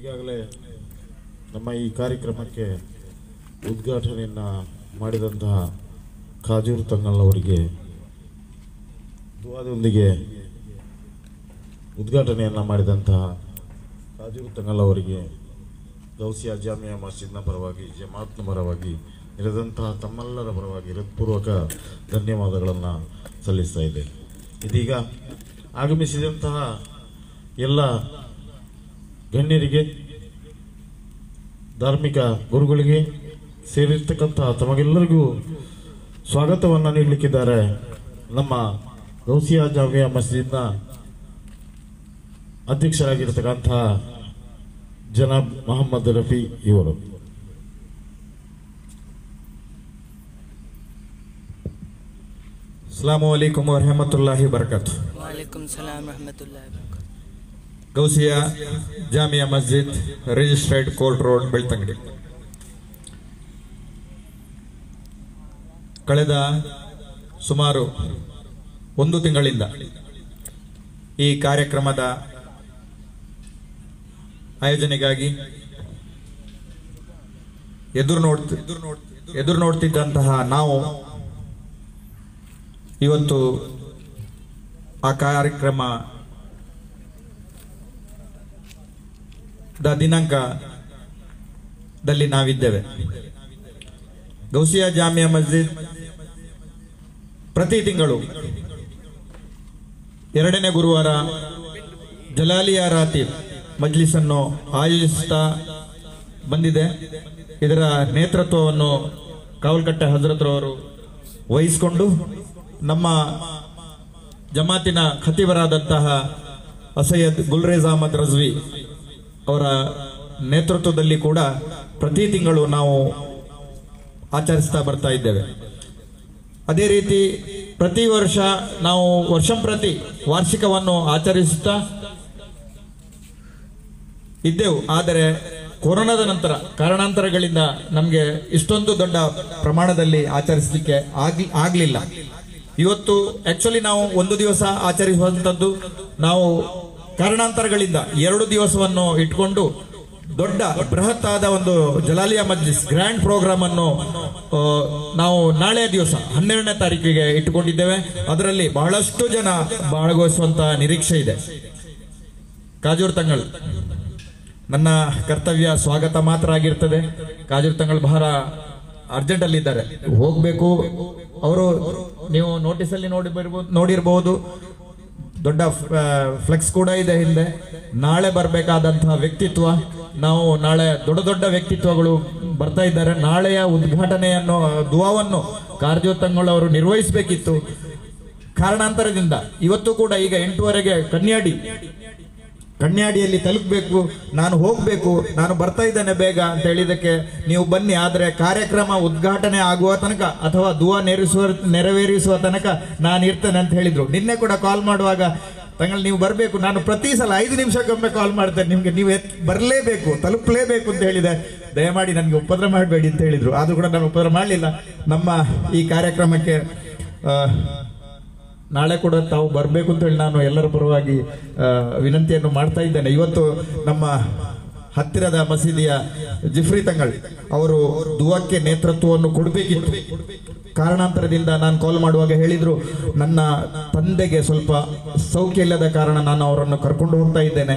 ಈಗಾಗಲೇ ನಮ್ಮ ಈ ಕಾರ್ಯಕ್ರಮಕ್ಕೆ ಉದ್ಘಾಟನೆಯನ್ನು ಮಾಡಿದಂತಹ ಕಾಜೂರು ತಂಗಲ್ನವರಿಗೆ ದುವಾದೊಂದಿಗೆ ಉದ್ಘಾಟನೆಯನ್ನು ಮಾಡಿದಂತಹ ಕಾಜೂರು ತಂಗಲ್ನವರಿಗೆ ಗೌಸಿಯಾ ಜಾಮಿಯಾ ಮಸ್ಜಿದ್ನ ಪರವಾಗಿ ಜಮಾತ್ನ ಪರವಾಗಿ ಇರದಂತಹ ತಮ್ಮೆಲ್ಲರ ಪರವಾಗಿ ಹೃತ್ಪೂರ್ವಕ ಧನ್ಯವಾದಗಳನ್ನು ಸಲ್ಲಿಸ್ತಾ ಇದೆ. ಇದೀಗ ಆಗಮಿಸಿದಂತಹ ಎಲ್ಲ ಗಣ್ಯರಿಗೆ, ಧಾರ್ಮಿಕ ಗುರುಗಳಿಗೆ ಸೇರಿರ್ತಕ್ಕಂತಹ ತಮಗೆಲ್ಲರಿಗೂ ಸ್ವಾಗತವನ್ನು ನೀಡಲಿಕ್ಕಿದ್ದಾರೆ ನಮ್ಮ ಗೌಸಿಯಾ ಜಾಮಿಯಾ ಮಸ್ಜಿದ್ನ ಅಧ್ಯಕ್ಷರಾಗಿರ್ತಕ್ಕಂತಹ ಜನಾಬ್ ಮೊಹಮ್ಮದ್ ರಫಿ ಇವರು. अस्सलामु अलैकुम वरहमतुल्लाहि वबरकातुहु. वालेकुम सलाम रहमतुल्लाहि वबरकातुहु. Gausiya Jamia Masjid, registered court road, Belthangady. ಕಳೆದ ಸುಮಾರು 1 ತಿಂಗಳಿಂದ ಈ ಕಾರ್ಯಕ್ರಮದ ಆಯೋಜನೆಗಾಗಿ ಎದುರು ನೋಡ್ತಿದ್ದಂತಹ ನಾವು ಇವತ್ತು ಆ ಕಾರ್ಯಕ್ರಮದ ದಿನಾಂಕದಲ್ಲಿ ನಾವಿದ್ದೇವೆ. ಗೌಸಿಯಾ ಜಾಮಿಯಾ ಮಸ್ಜಿದ್ ಪ್ರತಿ ತಿಂಗಳು 2ನೇ ಗುರುವಾರ ಜಲಾಲಿಯಾ ರಾತೀಬ್ ಮಜ್ಲಿಸ್ ಅನ್ನು ಆಯೋಜಿಸುತ್ತಾ ಬಂದಿದೆ. ಇದರ ನೇತೃತ್ವವನ್ನು ಕಾವಲ್ಕಟ್ಟೆ ಹಜರತ್ರವರು ವಹಿಸಿಕೊಂಡು ನಮ್ಮ ಜಮಾತಿನ ಖತೀಬರಾದಂತಹ ಸೈಯದ್ ಗುಲ್ರೇಜ್ ಅಹಮದ್ ರಜ್ವಿ ಅವರ ನೇತೃತ್ವದಲ್ಲಿ ಕೂಡ ಪ್ರತಿ ತಿಂಗಳು ನಾವು ಆಚರಿಸ್ತಾ ಬರ್ತಾ ಇದ್ದೇವೆ. ಅದೇ ರೀತಿ ಪ್ರತಿ ವರ್ಷ ನಾವು ವರ್ಷಂಪ್ರತಿ ವಾರ್ಷಿಕವನ್ನು ಆಚರಿಸುತ್ತಾ ಇದ್ದೆವು. ಆದರೆ ಕೊರೋನಾದ ನಂತರ ಕಾರಣಾಂತರಗಳಿಂದ ನಮಗೆ ಇಷ್ಟೊಂದು ದೊಡ್ಡ ಪ್ರಮಾಣದಲ್ಲಿ ಆಚರಿಸಲಿಕ್ಕೆ ಆಗಲಿಲ್ಲ. ಇವತ್ತು ಆಕ್ಚುಲಿ ನಾವು 1 ದಿವಸ ಆಚರಿಸುವಂಥದ್ದು, ನಾವು ಕಾರಣಾಂತರಗಳಿಂದ 2 ದಿವಸವನ್ನು ಇಟ್ಕೊಂಡು ದೊಡ್ಡ ಬೃಹತ್ ಆದ ಒಂದು ಜಲಾಲಿಯಾ ಮಜ್ಲಿಸ್ ಗ್ರ್ಯಾಂಡ್ ಪ್ರೋಗ್ರಾಮ್ ಅನ್ನು ನಾವು ನಾಳೆ ದಿವಸ 12ನೇ ತಾರೀಕಿಗೆ ಇಟ್ಟುಕೊಂಡಿದ್ದೇವೆ. ಅದರಲ್ಲಿ ಬಹಳಷ್ಟು ಜನ ಭಾಗವಹಿಸುವಂತಹ ನಿರೀಕ್ಷೆ ಇದೆ. ಕಾಜೂರು ತಂಗಳ್ ನನ್ನ ಕರ್ತವ್ಯ ಸ್ವಾಗತ ಮಾತ್ರ ಆಗಿರ್ತದೆ. ಕಾಜೂರು ತಂಗಳ್ ಬಹಳ ಅರ್ಜೆಂಟ್ ಅಲ್ಲಿ ಇದ್ದಾರೆ, ಹೋಗ್ಬೇಕು. ಅವರು ನೀವು ನೋಟಿಸ್ ಅಲ್ಲಿ ನೋಡಿರಬಹುದು, ದೊಡ್ಡ ಫ್ಲೆಕ್ಸ್ ಕೂಡ ಇದೆ ಹಿಂದೆ. ನಾಳೆ ಬರಬೇಕಾದಂತಹ ವ್ಯಕ್ತಿತ್ವ, ನಾವು ನಾಳೆ ದೊಡ್ಡ ದೊಡ್ಡ ವ್ಯಕ್ತಿತ್ವಗಳು ಬರ್ತಾ ಇದ್ದಾರೆ. ನಾಳೆಯ ಉದ್ಘಾಟನೆಯನ್ನು ದುವಾವನ್ನು ಕಾಜೂರು ತಂಗಳ್ ಅವರು ನಿರ್ವಹಿಸಬೇಕಿತ್ತು. ಕಾರಣಾಂತರದಿಂದ ಇವತ್ತು ಕೂಡ ಈಗ 8:15 ಕನ್ಯಾಡಿಯಲ್ಲಿ ತಲುಪಬೇಕು, ನಾನು ಹೋಗ್ಬೇಕು, ನಾನು ಬರ್ತಾ ಇದ್ದೇನೆ ಬೇಗ ಅಂತ ಹೇಳಿದಕ್ಕೆ ನೀವು ಬನ್ನಿ, ಆದರೆ ಕಾರ್ಯಕ್ರಮ ಉದ್ಘಾಟನೆ ಆಗುವ ತನಕ ಅಥವಾ ದುವಾ ನೆರವೇರಿಸುವ ತನಕ ನಾನು ಇರ್ತೇನೆ ಅಂತ ಹೇಳಿದ್ರು. ನಿನ್ನೆ ಕೂಡ ಕಾಲ್ ಮಾಡುವಾಗ ತಂಗಳು ನೀವು ಬರಬೇಕು, ನಾನು ಪ್ರತಿ ಸಲ 5 ನಿಮಿಷಕ್ಕೊಮ್ಮೆ ಕಾಲ್ ಮಾಡ್ತೇನೆ ನಿಮ್ಗೆ, ನೀವು ಬರಲೇಬೇಕು, ತಲುಪಲೇಬೇಕು ಅಂತ ಹೇಳಿದೆ. ದಯಮಾಡಿ ನನಗೆ ಉಪದ್ರ ಮಾಡಬೇಡಿ ಅಂತ ಹೇಳಿದ್ರು. ಆದ್ರೂ ಕೂಡ ನಾನು ಉಪದ್ರ ಮಾಡಲಿಲ್ಲ. ನಮ್ಮ ಈ ಕಾರ್ಯಕ್ರಮಕ್ಕೆ ನಾಳೆ ಕೂಡ ತಾವು ಬರಬೇಕು ಅಂತ ಹೇಳಿ ನಾನು ಎಲ್ಲರ ಪರವಾಗಿ ವಿನಂತಿಯನ್ನು ಮಾಡ್ತಾ ಇದ್ದೇನೆ. ಇವತ್ತು ನಮ್ಮ ಹತ್ತಿರದ ಮಸೀದಿಯ ಜಿಫ್ರಿ ತಂಗಳ್ ಅವರು ದುವಾಕ್ಕೆ ನೇತೃತ್ವವನ್ನು ಕೊಡಬೇಕಿತ್ತು. ಕಾರಣಾಂತರದಿಂದ ನಾನು ಕಾಲ್ ಮಾಡುವಾಗ ಹೇಳಿದ್ರು, ನನ್ನ ತಂದೆಗೆ ಸ್ವಲ್ಪ ಸೌಖ್ಯ ಇಲ್ಲದ ಕಾರಣ ನಾನು ಅವರನ್ನು ಕರ್ಕೊಂಡು ಹೋಗ್ತಾ ಇದ್ದೇನೆ,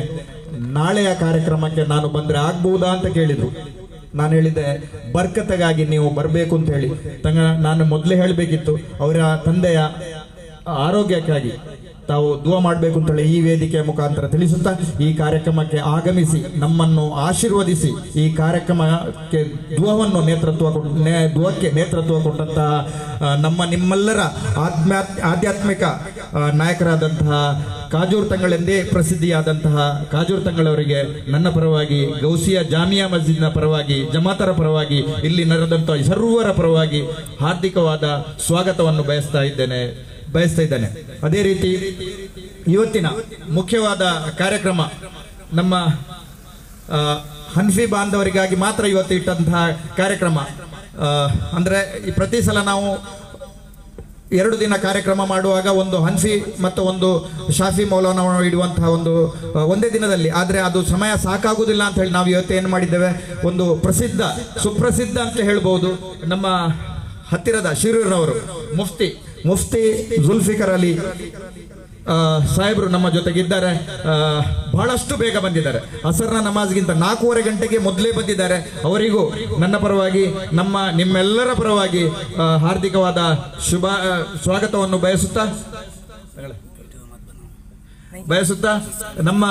ನಾಳೆಯ ಕಾರ್ಯಕ್ರಮಕ್ಕೆ ನಾನು ಬಂದ್ರೆ ಆಗ್ಬಹುದಾ ಅಂತ ಕೇಳಿದ್ರು. ನಾನು ಹೇಳಿದೆ ಬರ್ಕತೆಗಾಗಿ ನೀವು ಬರಬೇಕು ಅಂತ ಹೇಳಿ. ನಾನು ಮೊದಲೇ ಹೇಳಬೇಕಿತ್ತು, ಅವರ ತಂದೆಯ ಆರೋಗ್ಯಕ್ಕಾಗಿ ತಾವು ದುವಾ ಮಾಡಬೇಕು ಅಂತ ಹೇಳಿ ಈ ವೇದಿಕೆಯ ಮುಖಾಂತರ ತಿಳಿಸುತ್ತಾ ಈ ಕಾರ್ಯಕ್ರಮಕ್ಕೆ ಆಗಮಿಸಿ ನಮ್ಮನ್ನು ಆಶೀರ್ವದಿಸಿ ಈ ಕಾರ್ಯಕ್ರಮಕ್ಕೆ ದುವಕ್ಕೆ ನೇತೃತ್ವ ಕೊಟ್ಟಂತಹ ನಿಮ್ಮೆಲ್ಲರ ಆಧ್ಯಾತ್ಮಿಕ ನಾಯಕರಾದಂತಹ ಕಾಜೂರು ತಂಗಳೆಂದೇ ಪ್ರಸಿದ್ಧಿಯಾದಂತಹ ಕಾಜೂರು ತಂಗಳವರಿಗೆ ನನ್ನ ಪರವಾಗಿ, ಗೌಸಿಯಾ ಜಾಮಿಯಾ ಮಸ್ಜಿದ್ನ ಪರವಾಗಿ, ಜಮಾತರ ಪರವಾಗಿ, ಇಲ್ಲಿ ನಡೆದಂತಹ ಸರ್ವರ ಪರವಾಗಿ ಹಾರ್ದಿಕವಾದ ಸ್ವಾಗತವನ್ನು ಬಯಸ್ತಾ ಇದ್ದೇನೆ. ಅದೇ ರೀತಿ ಇವತ್ತಿನ ಮುಖ್ಯವಾದ ಕಾರ್ಯಕ್ರಮ ನಮ್ಮ ಹನ್ಫಿ ಬಾಂಧವರಿಗಾಗಿ ಮಾತ್ರ ಇವತ್ತು ಇಟ್ಟಂತಹ ಕಾರ್ಯಕ್ರಮ. ಅಂದ್ರೆ ಈ ಪ್ರತಿ ಸಲ ನಾವು 2 ದಿನ ಕಾರ್ಯಕ್ರಮ ಮಾಡುವಾಗ ಒಂದು ಹನ್ಫಿ ಮತ್ತು ಒಂದು ಶಾಫಿ ಮೌಲಾನವನ್ನು ಇಡುವಂತಹ ಒಂದು ಒಂದೇ ದಿನದಲ್ಲಿ, ಆದರೆ ಅದು ಸಮಯ ಸಾಕಾಗುವುದಿಲ್ಲ ಅಂತ ಹೇಳಿ ನಾವು ಇವತ್ತು ಏನು ಮಾಡಿದ್ದೇವೆ, ಒಂದು ಸುಪ್ರಸಿದ್ಧ ಅಂತ ಹೇಳ್ಬೋದು, ನಮ್ಮ ಹತ್ತಿರದ ಶಿರೂರಿನವರು ಮುಫ್ತಿ ಜುಲ್ಫಿಕರ್ ಅಲಿ ಸಾಹೇಬರು ನಮ್ಮ ಜೊತೆಗಿದ್ದಾರೆ. ಬಹಳಷ್ಟು ಬೇಗ ಬಂದಿದ್ದಾರೆ, ಅಸರ್ನ ನಮಾಜ್ಗಿಂತ 4:15 ಗಂಟೆಗೆ ಮೊದಲೇ ಬಂದಿದ್ದಾರೆ. ಅವರಿಗೂ ನನ್ನ ಪರವಾಗಿ ನಿಮ್ಮೆಲ್ಲರ ಪರವಾಗಿ ಹಾರ್ದಿಕವಾದ ಸ್ವಾಗತವನ್ನು ಬಯಸುತ್ತಾ ನಮ್ಮ